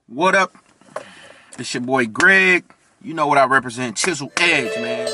What up? It's your boy Greg. You know what I represent, Chisel Edge, man.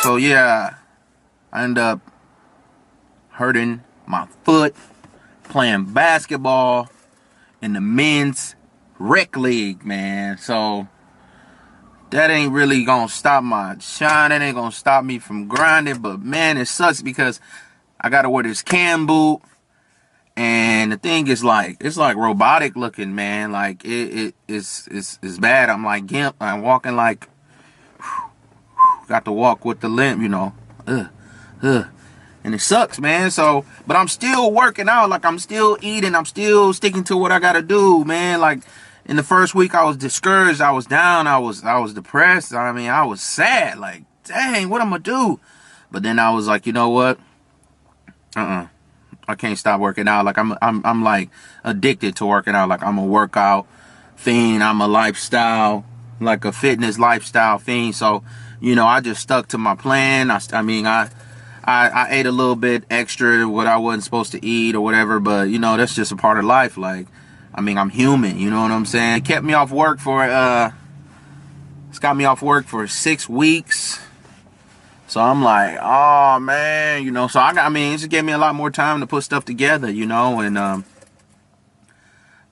So yeah, I end up hurting my foot playing basketball in the men's rec league, man. So that ain't really gonna stop my shine. That ain't gonna stop me from grinding. But man, it sucks because I gotta wear this cam boot, and the thing is like it's like robotic looking, man. Like it's bad. I'm like gimp. I'm walking like got to walk with the limp, you know. And it sucks, man. So, but I'm still working out. Like, I'm still eating. I'm still sticking to what I gotta do, man. Like, in the first week, I was discouraged. I was down. I was depressed. I mean, I was sad. Like, dang, what I'm gonna do? But then I was like, you know what? I can't stop working out. Like, I'm like addicted to working out. Like, I'm a workout fiend. I'm a lifestyle, like a fitness lifestyle fiend. So, you know, I just stuck to my plan. I ate a little bit extra what I wasn't supposed to eat or whatever, but you know, that's just a part of life. Like, I mean, I'm human, you know what I'm saying? It kept me off work for it's got me off work for 6 weeks. So I'm like, oh man, you know, so I mean, it just gave me a lot more time to put stuff together, you know, and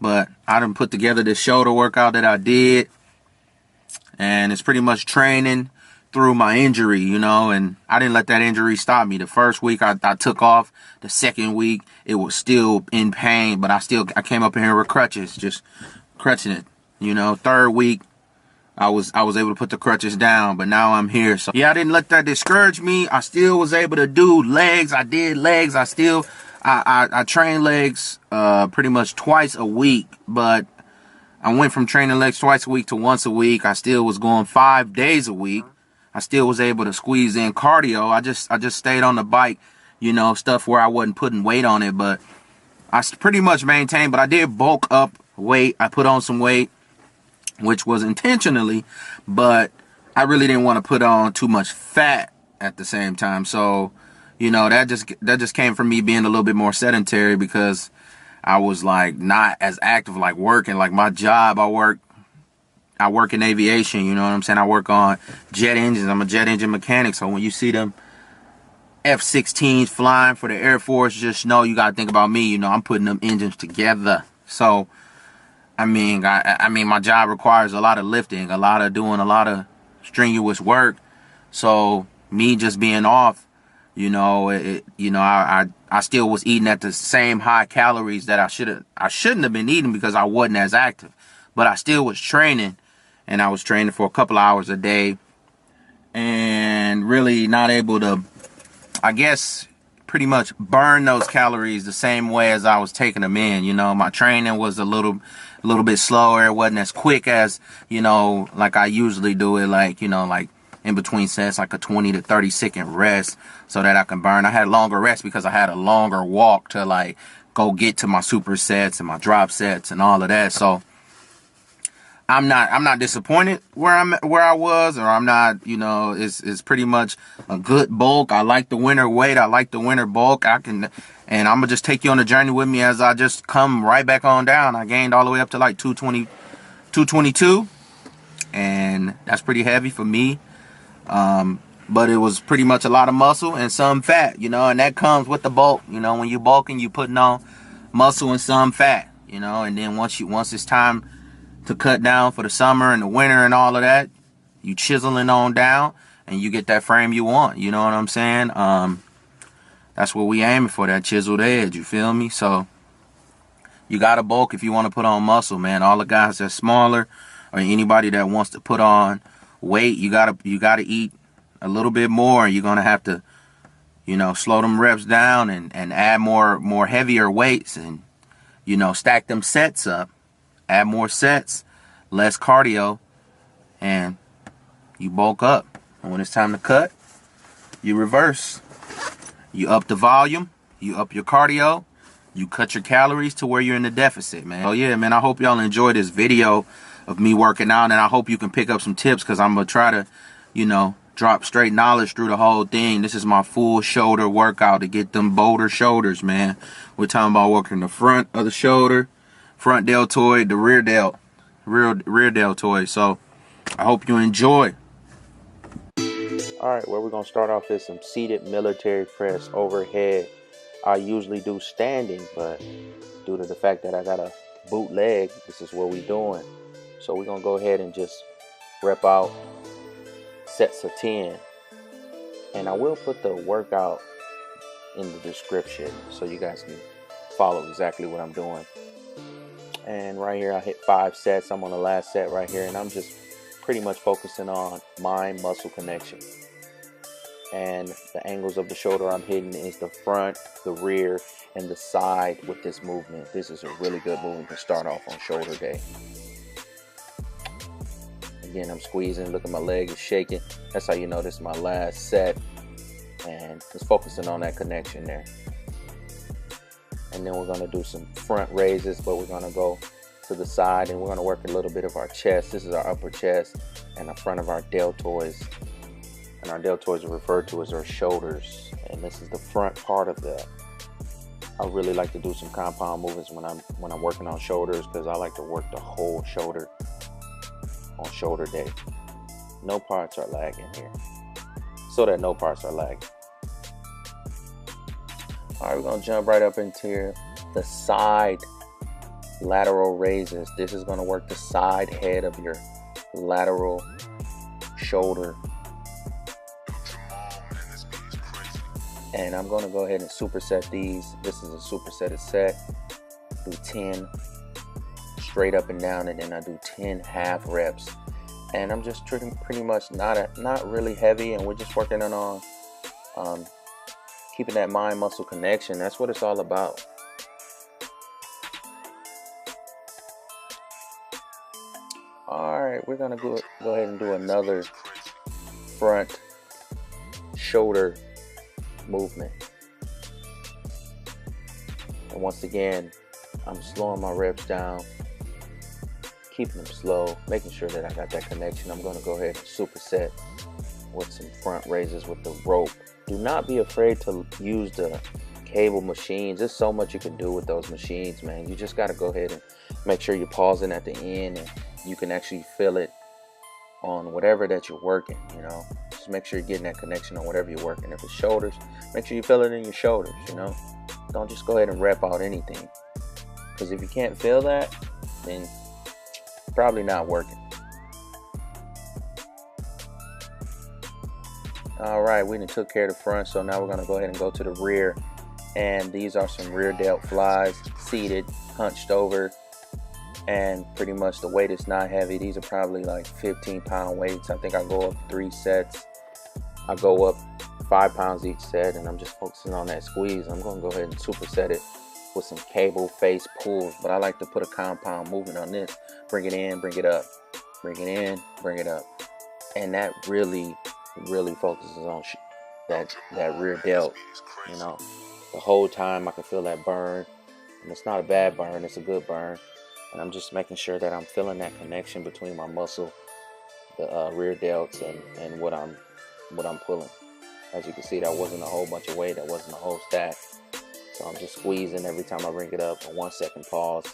but I done put together this shoulder workout that I did, and it's pretty much training through my injury, you know, and I didn't let that injury stop me. The first week I took off. The second week it was still in pain, but I came up in here with crutches, just crutching it, you know. Third week I was able to put the crutches down, but now I'm here. So yeah, I didn't let that discourage me. I still was able to do legs. I did legs. I train legs pretty much twice a week, but I went from training legs twice a week to once a week. I still was going 5 days a week. I still was able to squeeze in cardio. I just stayed on the bike, you know, stuff where I wasn't putting weight on it, but I pretty much maintained. But I did bulk up weight. I put on some weight, which was intentionally, but I really didn't want to put on too much fat at the same time. So, you know, that just came from me being a little bit more sedentary because I was like not as active, like working. Like my job, I work in aviation, you know what I'm saying? I work on jet engines. I'm a jet engine mechanic. So when you see them F-16s flying for the Air Force, just know you got to think about me. You know, I'm putting them engines together. So, I mean, my job requires a lot of lifting, doing a lot of strenuous work. So me just being off, you know, I still was eating at the same high calories that I shouldn't have been eating because I wasn't as active. But I still was training. And I was training for a couple hours a day and really not able to, I guess, pretty much burn those calories the same way as I was taking them in. You know, my training was a little bit slower. It wasn't as quick as, you know, like I usually do it, like, you know, like in between sets, like a 20 to 30 second rest so that I can burn. I had longer rest because I had a longer walk to like go get to my supersets and my drop sets and all of that. So I'm not disappointed where I was, or I'm not, you know, it's pretty much a good bulk. I like the winter weight. I like the winter bulk. And I'm gonna just take you on the journey with me as I just come right back on down. I gained all the way up to like 220, 222, and that's pretty heavy for me. But it was pretty much a lot of muscle and some fat, you know, and that comes with the bulk. You know, when you bulking, you putting on muscle and some fat, you know, and then once it's time to cut down for the summer and the winter and all of that, you chiseling on down and you get that frame you want. You know what I'm saying? That's what we aiming for, that chiseled edge. You feel me? So you got to bulk if you want to put on muscle, man. All the guys that's smaller or anybody that wants to put on weight, you gotta eat a little bit more. You're gonna have to, you know, slow them reps down and add more heavier weights and you know, stack them sets up, add more sets, less cardio, and you bulk up. And when it's time to cut, you reverse. You up the volume, you up your cardio, you cut your calories to where you're in the deficit, man. Oh yeah, man, I hope y'all enjoy this video of me working out, and I hope you can pick up some tips, because I'm going to try to, you know, drop straight knowledge through the whole thing. This is my full shoulder workout to get them bolder shoulders, man. We're talking about working the front of the shoulder, front deltoid, the rear deltoid. So I hope you enjoy. All right, well, we're going to start off with some seated military press overhead. I usually do standing, but due to the fact that I got a boot leg, this is what we're doing. So we're going to go ahead and just rep out sets of 10. And I will put the workout in the description so you guys can follow exactly what I'm doing. And right here, I hit 5 sets. I'm on the last set right here, and I'm just pretty much focusing on mind-muscle connection. And the angles of the shoulder I'm hitting is the front, the rear, and the side with this movement. This is a really good movement to start off on shoulder day. Again, I'm squeezing. Look at my leg is shaking. That's how you know this is my last set. And just focusing on that connection there. And then we're going to do some front raises, but we're going to go to the side, and we're going to work a little bit of our chest. This is our upper chest and the front of our deltoids. And our deltoids are referred to as our shoulders, and this is the front part of that. I really like to do some compound movements when I'm working on shoulders, because I like to work the whole shoulder on shoulder day. No parts are lagging here, so that no parts are lagging. All right, we're gonna jump right up into the side lateral raises. This is gonna work the side head of your lateral shoulder. And I'm going to go ahead and superset these. This is a supersetted set. Do 10 straight up and down, and then I do 10 half reps. And I'm just pretty much not really heavy, and we're just working on keeping that mind-muscle connection. That's what it's all about. All right, we're going to go ahead and do another front shoulder movement. And once again, I'm slowing my reps down, keeping them slow, making sure that I got that connection. I'm going to go ahead and superset with some front raises with the rope. Do not be afraid to use the cable machines. There's so much you can do with those machines, man. You just got to go ahead and make sure you're pausing at the end, and you can actually feel it on whatever that you're working, you know. Just make sure you're getting that connection on whatever you're working. If it's shoulders, make sure you feel it in your shoulders, you know. Don't just go ahead and rep out anything, because if you can't feel that, then it's probably not working. All right, we done took care of the front, so now we're going to go ahead and go to the rear. And these are some rear delt flies, seated, hunched over. And pretty much the weight is not heavy. These are probably like 15-pound weights. I think I go up 3 sets. I go up 5 pounds each set, and I'm just focusing on that squeeze. I'm going to go ahead and superset it with some cable face pulls. But I like to put a compound movement on this. Bring it in, bring it up. Bring it in, bring it up. And that really focuses on that rear delt. You know, the whole time I can feel that burn. And it's not a bad burn, it's a good burn. And I'm just making sure that I'm feeling that connection between my muscle, the rear delts, and what I'm pulling. As you can see, that wasn't a whole bunch of weight. That wasn't a whole stack. So I'm just squeezing every time I bring it up. A 1 second pause.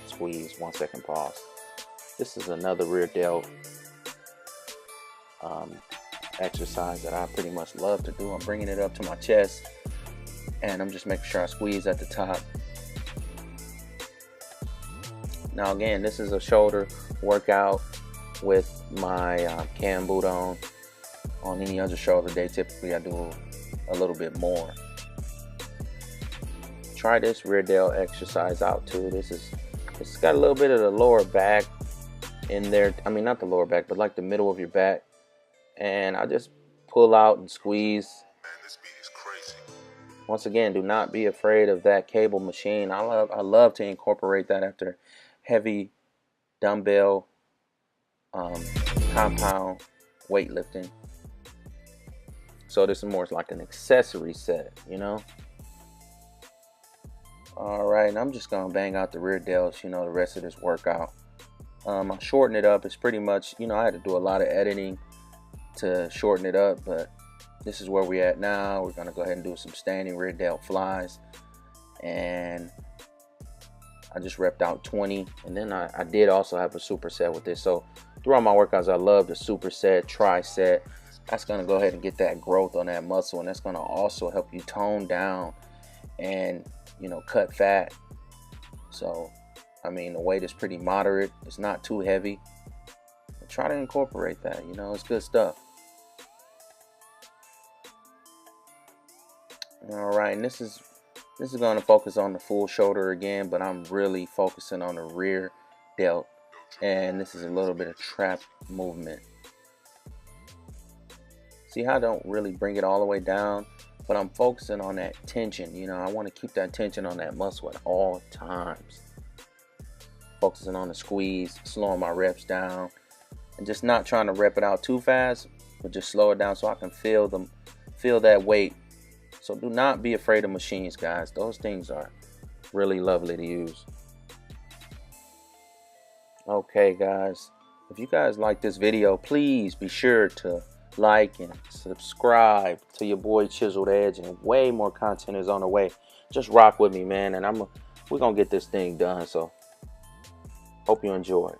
Squeeze, 1 second pause. This is another rear delt exercise that I pretty much love to do. I'm bringing it up to my chest, and I'm just making sure I squeeze at the top. Now again, this is a shoulder workout with my cam boot on. On any other shoulder day, typically I do a little bit more. Try this rear delt exercise out too. It's got a little bit of the lower back in there. I mean, not the lower back, but like the middle of your back. And I just pull out and squeeze Once again, do not be afraid of that cable machine. I love to incorporate that after heavy dumbbell compound weightlifting. So this is more like an accessory set, you know. All right, and I'm just gonna bang out the rear delts, you know, the rest of this workout. I shorten it up. It's pretty much, you know, I had to do a lot of editing to shorten it up, but this is where we're at now. We're gonna go ahead and do some standing rear delt flies, and I just repped out 20, and then I did also have a superset with this. So throughout my workouts, I love the superset, tri-set. That's gonna go ahead and get that growth on that muscle, and that's gonna also help you tone down and, you know, cut fat. So I mean, the weight is pretty moderate. It's not too heavy. But try to incorporate that, you know, it's good stuff. All right, and this is going to focus on the full shoulder again, but I'm really focusing on the rear delt, and this is a little bit of trap movement. See how I don't really bring it all the way down, but I'm focusing on that tension. You know, I want to keep that tension on that muscle at all times. Focusing on the squeeze, slowing my reps down, and just not trying to rep it out too fast, but just slow it down so I can feel that weight. So do not be afraid of machines, guys. Those things are really lovely to use. Okay, guys, if you guys like this video, please be sure to like and subscribe to your boy Chiseled Edge, and way more content is on the way. Just rock with me, man, and we're gonna get this thing done. So hope you enjoy.